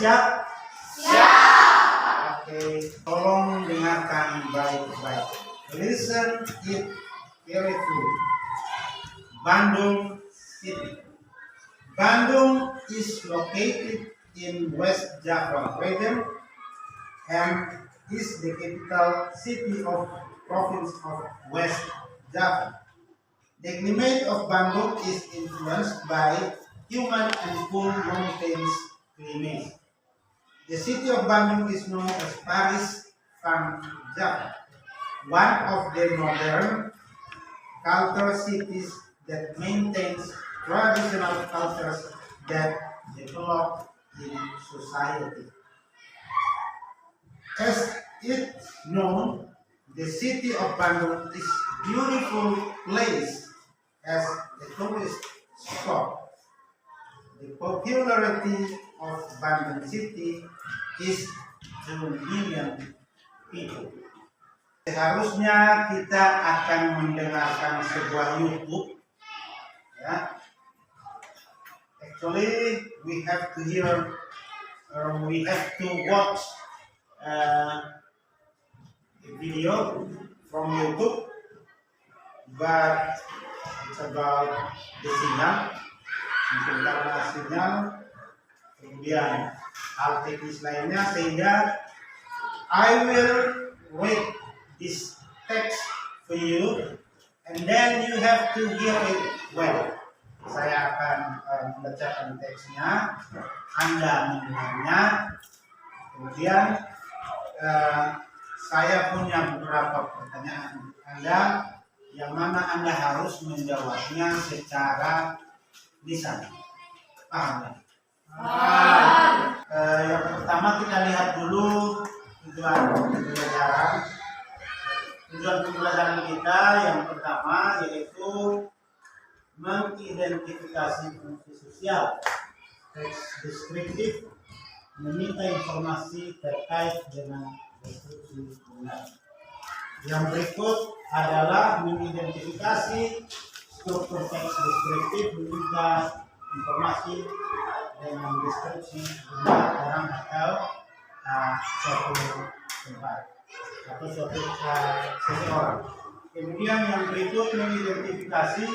siap? Siap. Oke, tolong dengarkan baik-baik. Listen it carefully. Bandung City. Bandung is located in West Java region and is the capital city of province of West Java. The climate of Bandung is influenced by humid and cool mountains climate. The city of Bandung is known as Paris van Java, one of the modern cultural cities that maintains traditional cultures that develop in society. As it's known, the city of Bandung is beautiful place as a tourist spot. The popularity of Bandung City is 2 million people. Seharusnya kita akan mendengarkan sebuah YouTube, ya. Actually, we have to hear, or we have to watch a video from YouTube, but it's about the signal, mungkin karena sinyal, kemudian hal teknis lainnya, sehingga I will read this text for you, and then you have to hear it well. Saya akan membacakan teksnya, Anda mendengarnya, kemudian saya punya beberapa pertanyaan Anda, yang mana Anda harus menjawabnya secara lisan. Paham ya? Yang pertama kita lihat dulu tujuan pembelajaran. Tujuan pembelajaran kita yang pertama yaitu mengidentifikasi fungsi sosial. Teks deskriptif meminta informasi terkait dengan deskripsi benar. Yang berikut adalah mengidentifikasi struktur teks deskriptif meminta informasi dengan deskripsi benar orang atau suatu tempat atau suatu seseorang. Kemudian yang berikut mengidentifikasi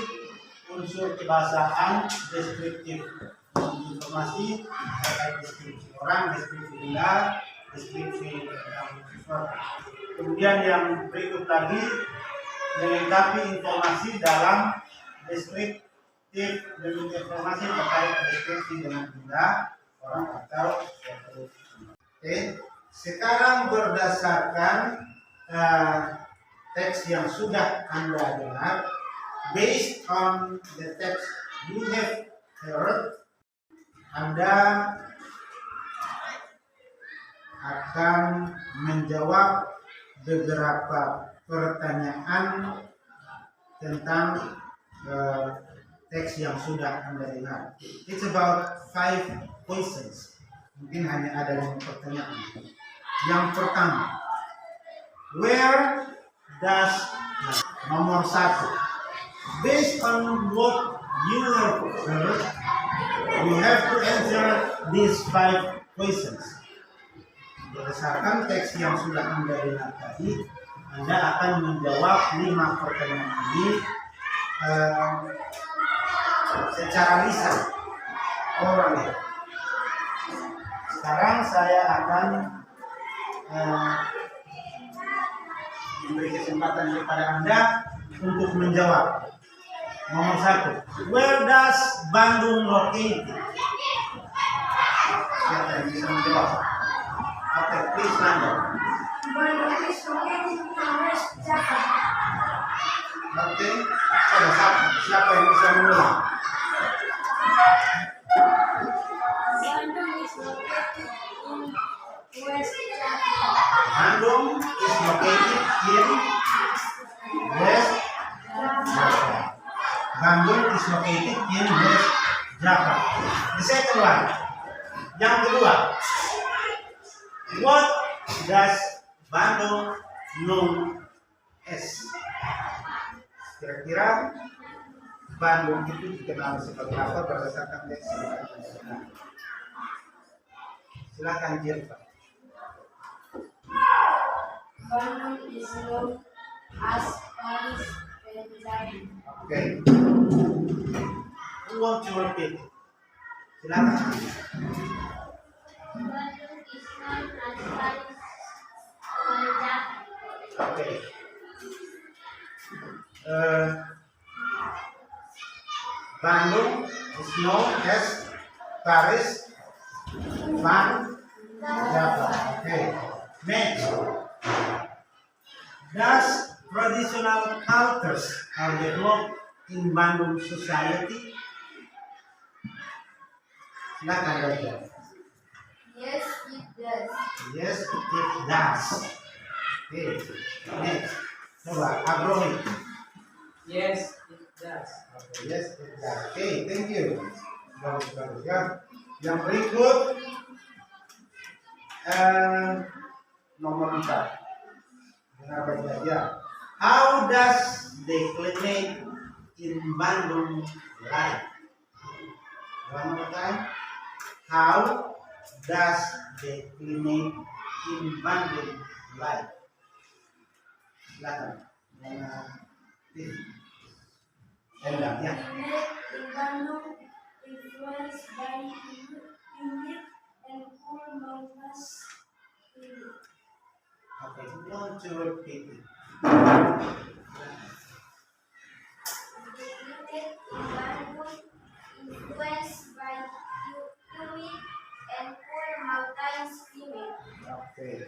unsur kebahasaan deskriptif informasi terkait deskripsi orang, deskripsi benda, deskripsi tentang sesuatu. Kemudian yang berikut lagi melengkapi informasi dalam deskriptif dan informasi terkait deskripsi dengan benda, orang atau sesuatu. Oke, sekarang berdasarkan teks yang sudah Anda dengar, based on the text you have heard, Anda akan menjawab beberapa pertanyaan tentang teks yang sudah Anda dengar. It's about 5 questions. Mungkin hanya ada 5 pertanyaan. Yang pertama, where does nomor 1? Based on what you have heard, you have to answer these 5 questions. Berdasarkan teks yang sudah Anda dengar tadi, Anda akan menjawab 5 pertanyaan ini secara lisan, orally. Sekarang saya akan memberi kesempatan kepada Anda untuk menjawab. Nomor 1, where does Bandung located? Siapa yang bisa menjawab? Oke, please Nanda. Bandung is located in West Java. Oke, siapa yang bisa mengulang? Bandung is located in West Java. Bandung is located in West Java. Bandung is located in West Java. The second one. Yang kedua, what does Bandung known as? Kira-kira Bandung itu dikenal sebagai apa berdasarkan teks yang kita dengar? Silakan Jirka. Bandung is known as Paris Penjari. Oke. Who want to repeat? Silakan. Bandung is known as Paris Penjari. Oke. Bandung is known as Paris Van Java. Okay. Next. Does traditional cultures are developed in Bandung society? Silakan baca. Yes, it does. Yes, it does. Okay. Next. Coba, Agrohi. Yes, it does. Okay, yes, it does. Okay, thank you. Bagus, bagus ya. Yang berikut nomor 4. Dengar baik-baik ya. How does the climate in Bandung like? One more time. How does the climate in Bandung like? Silakan. Endang ya. Climate in Bandung influenced by humid and cool mountains. Okay, don't you repeat it. The climate in Bandung influenced by humid and cool mountains climate. Okay.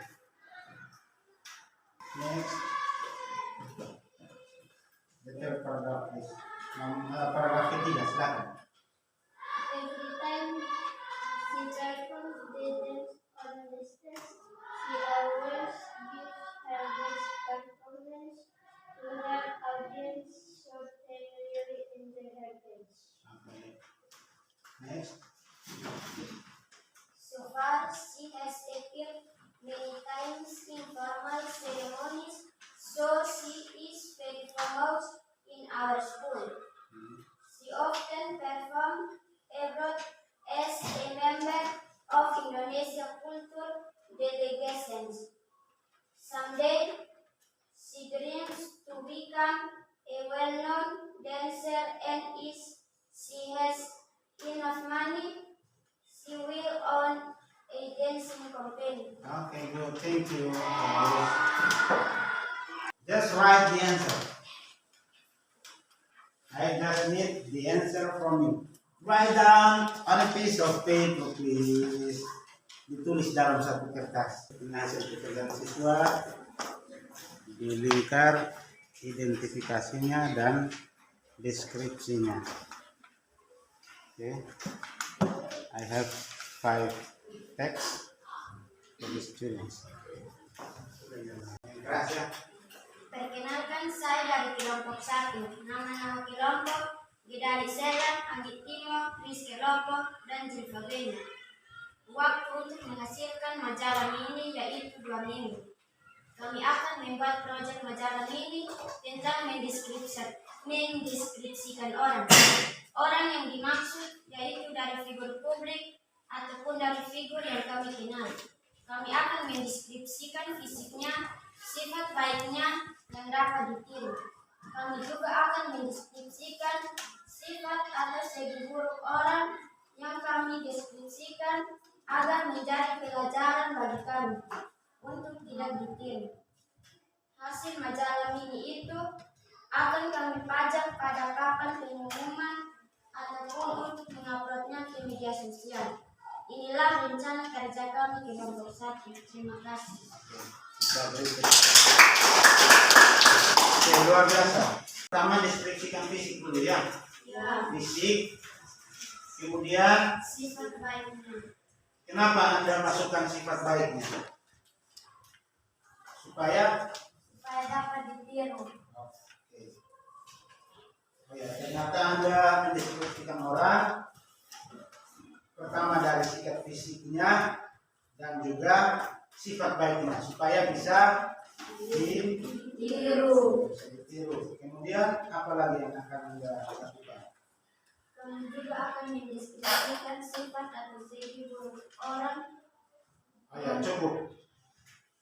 Next. The third paragraph is paragraph ketiga, silakan. Every time she performs the dance on the stage, she always gives her best performance to her audience, so they really enjoy her dance. Okay. Next. So far, she has appeared many times in formal ceremonies, so she is very famous in our school. She often performed abroad as a member of Indonesia Culture delegations. Someday, she dreams to become a well-known dancer, and if she has enough money, she will own a dancing company. Okay, good. Thank you. Just write the answer. I just need the answer from you. Write down on a piece of paper, please. Ditulis dalam satu kertas. Ini hasil pekerjaan siswa. Dilingkar identifikasinya dan deskripsinya. Okay. I have 5 texts for the students. Keras ya. Perkenalkan, saya dari kelompok 1. Nama-nama kelompok Gidari Selan, Anggit Timo, Rizky Lopo, dan Zilfa Bena. Waktu untuk menghasilkan majalah mini yaitu 2 minggu. Kami akan membuat proyek majalah mini tentang mendeskripsikan orang. Orang yang dimaksud yaitu dari figur publik ataupun dari figur yang kami kenal. Kami akan mendeskripsikan fisiknya, sifat baiknya yang dapat ditiru. Kami juga akan mendeskripsikan sifat atau segi buruk orang yang kami deskripsikan agar menjadi pelajaran bagi kami untuk tidak ditiru. Hasil majalah mini itu akan kami pajang pada papan pengumuman ataupun untuk menguploadnya ke media sosial. Inilah rencana kerja kami di kelompok 1. Terima kasih. Oke, luar biasa. Pertama deskripsikan fisik dulu ya. Ya. Fisik. Kemudian Sifat baiknya. kenapa Anda masukkan sifat baiknya? Supaya Dapat ditiru. oke. Oh ya, ternyata Anda mendeskripsikan orang pertama dari sikap fisiknya dan juga sifat baiknya supaya bisa Ditiru. ditiru. Kemudian apa lagi yang akan Anda lakukan? Kami juga akan mendeskripsikan sifat atau segi buruk orang Oh ya, cukup.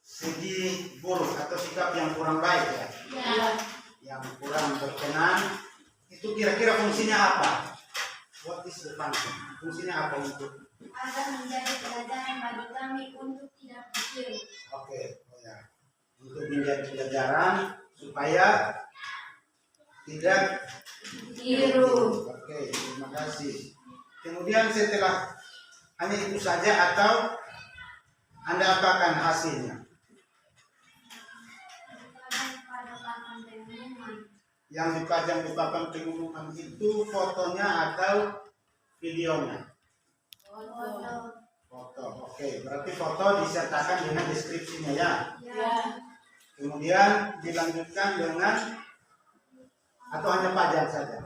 Segi buruk atau sikap yang kurang baik ya, Ya. yang kurang berkenan, itu kira-kira fungsinya apa? What is the function? Fungsinya apa untuk? Agar menjadi pelajaran bagi kami untuk tidak ditiru. Oke, oh ya. Untuk menjadi pelajaran supaya tidak Tiru. Oke, terima kasih. Kemudian setelah hanya itu saja atau Anda apakan hasilnya? Pada papan pengumuman. Yang dipajang di papan pengumuman itu fotonya atau videonya? Foto. Foto. Oke, berarti foto disertakan dengan deskripsinya ya. Ya. Kemudian dilanjutkan dengan atau hanya pajang saja?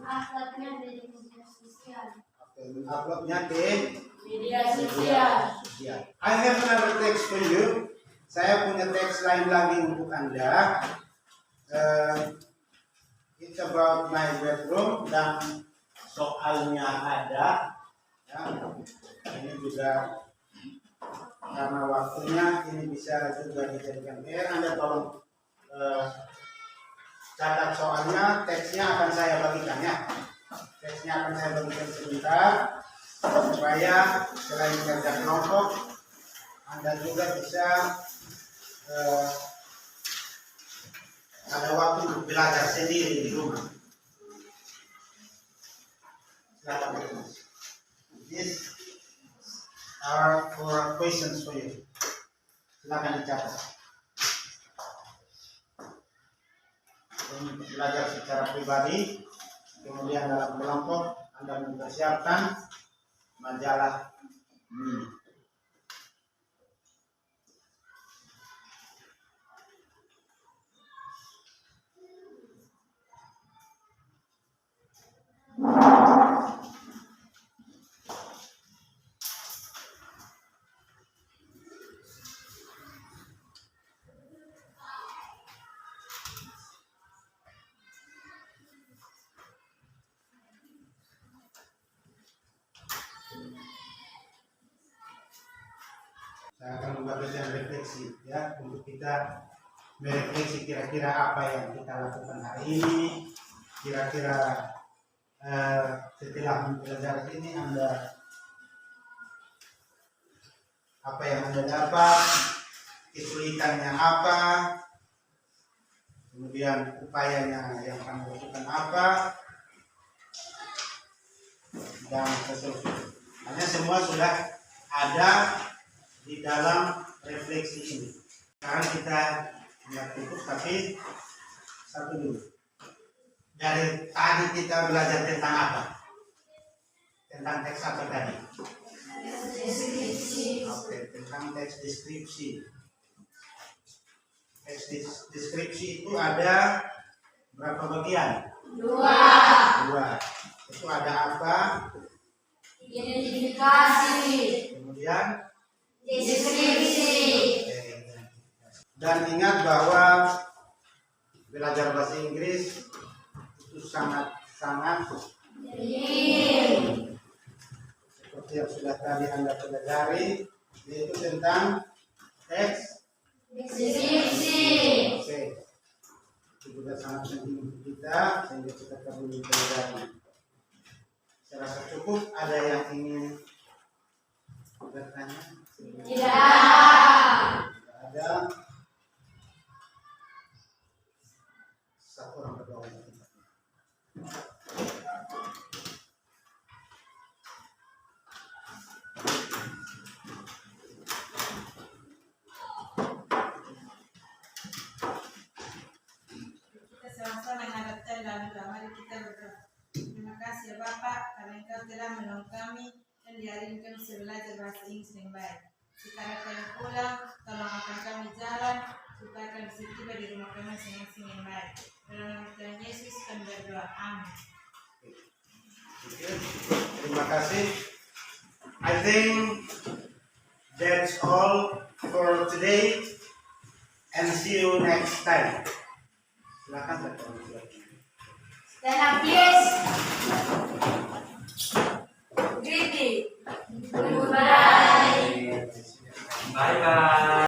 Uploadnya dari media sosial. Oke, uploadnya ke Media sosial. I have another text for you. Saya punya teks lain lagi untuk Anda. It's about my bedroom dan soalnya ada. Ya, ini juga karena waktunya ini bisa juga dijadikan PR. Anda tolong catat soalnya, teksnya akan saya bagikan ya. Teksnya akan saya bagikan sebentar supaya selain kerja kelompok, Anda juga bisa ada waktu untuk belajar sendiri di rumah. Silakan. These are for questions for you. Silakan dicatat. Untuk belajar secara pribadi, kemudian dalam kelompok Anda mempersiapkan majalah mini. Saya akan membagikan refleksi ya, untuk kita merefleksi kira-kira apa yang kita lakukan hari ini, kira-kira setelah mempelajari ini Anda apa yang Anda dapat, kesulitannya apa, kemudian upayanya yang kamu lakukan apa, dan seterusnya. Hanya semua sudah ada di dalam refleksi ini. Sekarang kita lihat cukup, tapi satu dulu. Dari tadi kita belajar tentang apa? Tentang teks apa tadi? Deskripsi. Oke, tentang teks deskripsi. Teks deskripsi itu ada berapa bagian? Dua. Itu ada apa? Identifikasi. Kemudian Deskripsi. dan ingat bahwa belajar bahasa Inggris itu sangat seperti yang sudah tadi Anda pelajari, yaitu tentang teks Deskripsi. Oke. Itu juga sangat penting untuk kita sehingga kita perlu mempelajari. Saya rasa cukup. Ada yang ingin bertanya? Tidak. Ada. Satu orang berdua. Kita sama-sama mengharapkan dalam doa, mari kita berdoa. Terima kasih ya Bapak, karena Engkau telah menolong kami dan di hari ini kami bisa belajar bahasa Inggris dengan baik. Sekarang kami pulang, tolong kami jalan supaya kami bisa tiba di rumah kami masing-masing yang baik. Dalam nama Tuhan Yesus kami berdoa. Amin. Terima kasih. I think that's all for today and see you next time. Silakan. Stand up here.